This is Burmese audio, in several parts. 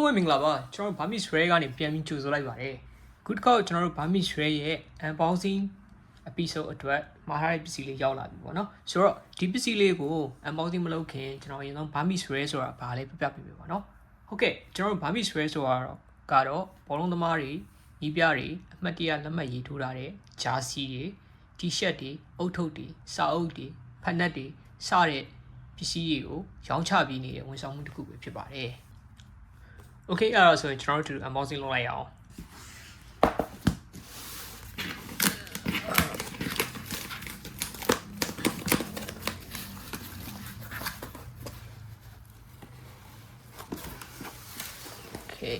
ပဲမင်္ဂလာပါကျွန်တော် Burmese Ray ကနေပြန်ပြီးကြိုဆိုလိုက်ပါတယ်ခုတစ်ခါကျွန်တော်တို့ Burmese Ray ရဲ့ unboxing episode အတွက်မှာထားတဲ့ပစ္စည်းလေးရောက်လာပြီပေါ့နော်ဆိုတော့ဒီပစ္စည်းလေးကို unboxing မလုပ်ခင်ကျွန်တော်အရင်ဆုံး Burmese Ray ဆိုတာဘာလဲပြပြပေးပါနော်ဟုတ်ကဲ့ကျွန်တော်တို့ Burmese Ray ဆိုတာကတော့ဘောလုံးသမားတွေညီပြတွေအမှတ်တရလက်မှတ်ရေးထိုးထားတဲ့ဂျာစီတွေ T-shirt တွေအုတ်ထုပ်တွေစာအုပ်တွေဖက်နက်တွေစတဲ့ပစ္စည်းတွေကိုရောင်းချပြီးနေတဲ့ဝန်ဆောင်မှုတစ်ခုပဲဖြစ်ပါတယ် Okay အဲ့တော့ဆိုရင်ကျွန်တော်တို့ unboxing လုပ်လိုက်ရအောင် Okay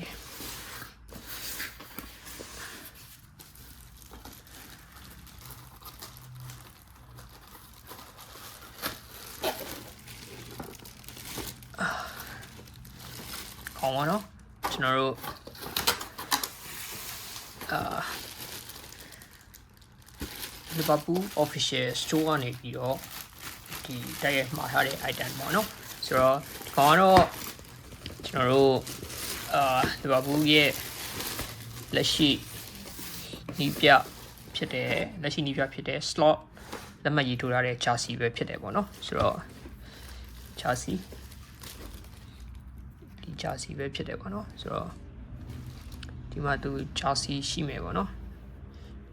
ခေါင်းပါနော်ကျွန်တော်တို့Liverpool official store ကနေပြီးတော့ဒီတိုက်ရိုက်မှာထားတဲ့ item ပေါ့နော်ဆိုတော့ဒီကောင်ကတော့ကျွန်တော်တို့Liverpool ရဲ့လက်ရှိနီးပြဖြစ်တဲ့ slot လက်မှတ်ရေးထိုးထားတဲ့ jersey ပဲဖြစ်တယ်ပေါ့နော်ဆိုတော့ jersey ဒီ jersey ပဲဖြစ်တယ်ပေါ့နော်ဆိုတော့ဒီမှာသူ jersey ရှိမယ်ပေါ့နော်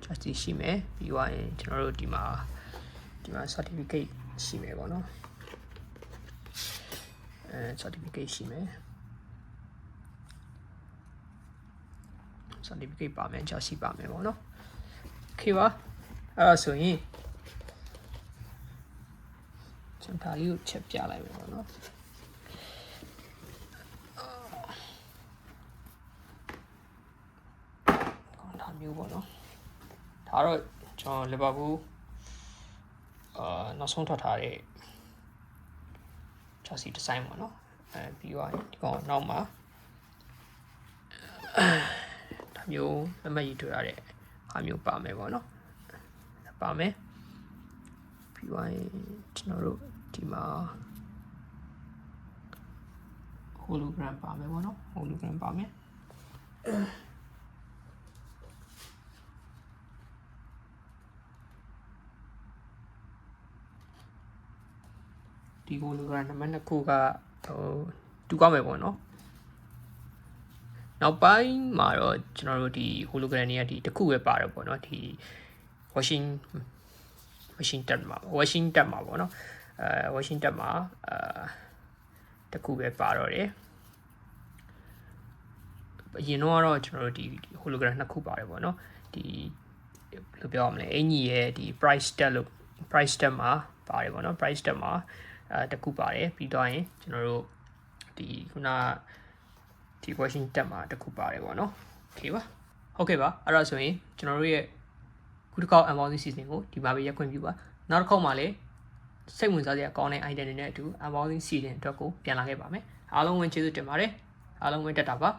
jersey ရှိမယ်ပြီးသွားရင်ကျွန်တော်တို့ဒီမှာ certificate ရှိမယ်ပေါ့နော်certificate ရှိမယ် certificate ပါမယ် jersey ပါမယ်ပေါ့နော် okay ပါအဲ့ဒါဆိုရင်ကျွန်တော်ဒါလေးကိုချက်ပြလိုက်မယ်ပေါ့နော်မျိုးပေါ့နော်ဒါတော့ကျွန်တော် Liverpool နောက်ဆုံးထွက်ထားတဲ့ jersey design ပေါ့နော်ပြီးသွားရင်ဒီကောင်နောက်မှာဒါမျိုးလက်မှတ်ရေးထိုးရတဲ့ဟာမျိုးပါမယ်ပေါ့နော်ပါမယ်ပြီးသွားရင်ကျွန်တော်တို့ဒီမှာ hologram ပါမယ်ပေါ့နော် hologram ပါမယ်ဒီ hologram နံပါတ်2ခုကတူကောင်းမယ်ပေါ့နော်နောက်ပိုင်းမှာတော့ကျွန်တော်တို့ဒီ hologram တွေကဒီတစ်ခုပဲပါတယ်ပေါ့နော်ဒီ Washington မှာပေါ့နော်Washington မှာတစ်ခုပဲပါတော့တယ်အရင်တော့ကျွန်တော်တို့ဒီ hologram နှစ်ခုပါတယ်ပေါ့နော်ဒီဘယ်လိုပြောရမလဲအင်ကြီးရဲ့ဒီ price tag မှာပါတယ်ပေါ့နော် price tag မှာတစ်ခုပါတယ်ပြီးတော့ရင်ကျွန်တော်တို့ဒီခုနဒီ Washington မှာတစ်ခုပါတယ်ပေါ့နော် okay ပါဟုတ်ကဲ့ပါအဲ့ဒါဆိုရင်ကျွန်တော်တို့ရဲ့ခုတစ်ခေါက် unboxing season ကိုဒီမှာပဲရက်ခွင့်ပြုပါနောက်တစ်ခေါက်မှာလည်းစိတ်ဝင်စားစရာကောင်းတဲ့ item တွေနဲ့အတူ unboxing season အတွက်ကိုပြန်လာခဲ့ပါမယ်အားလုံးဝင်ကျေးဇူးတင်ပါတယ်အားလုံးဝင်တက်တာပါ